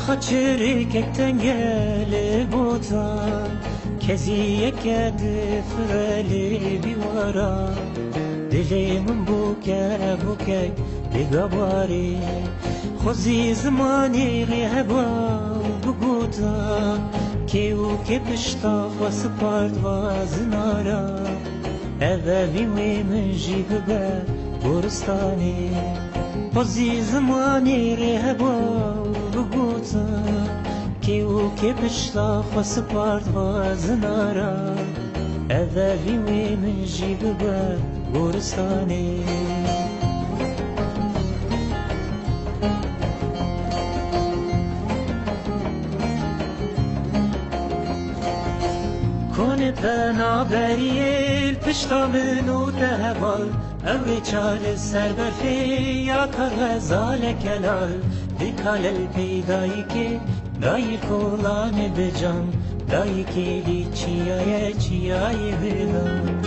خاطري كتنجل بوتا كزي يكاد فرالي بورا دلي من بوكا بوكا بقباري خزي زماني غيابا بقوتا كيو كبشتا وسبارد وزنارا أذابي من جيب با بورستاني خزي زماني غيابا بقوتا كيو كبشتا وسبارد وزنارا أذابي من جيب با بورستاني بنا بريل پشتا منو تهوال اوی چال سر برفی یا کار غزال کلال بکال الپیدایی که دایی کولان بجان دایی کلی چیای بدان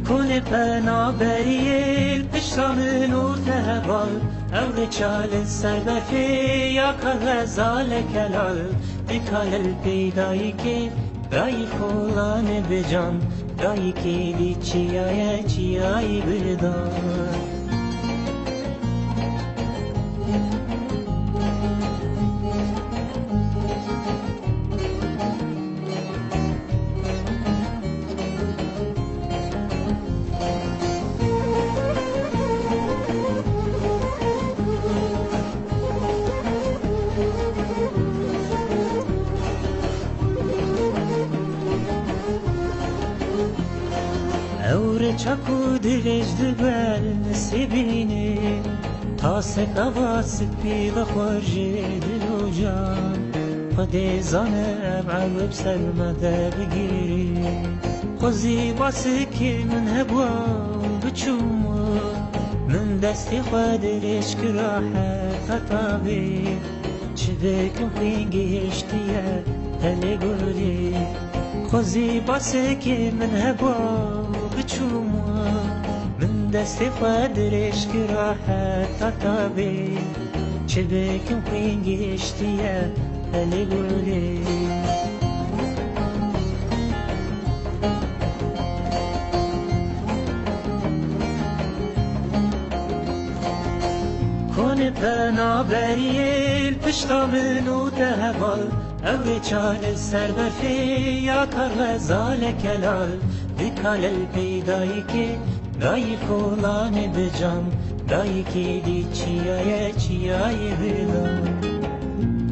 کنه بنا بریل پشتا منو تهوال اوی چال سر برفی یا کار غزال کلال بکال الپیدایی که دایی کولان بجان دایی کلی چیای بدان اور چاکو دلش دبل نسبینه تاسک آواز پی و خورجی دل و جان خود زانه بعوب سلمده بگیری خوزی باسی که من هبوا بچوم من دستی خودش که راحت خطابی چه بکن خینگیشتیه هلی گلی خوزی باسی که من هبوا بچوما من دست خودش که راحت تابی چه بکن خینگیشتیه هلی گلی کنه بنا بریل پشتا منو تهوال اوی چال سر برفی یا کار غزال کلال بکال الپیدایی که دایی کولان بجان دایی کلی چیای بدان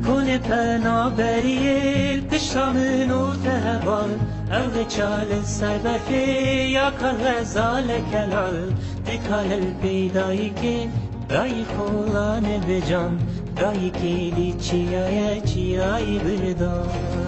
کنه پنا بریل پشتا منو تهوال اوی چال سر برفی یا کار غزال کلال بکال الپیدایی که دایی کولان بجان دایی کلی چیای بدان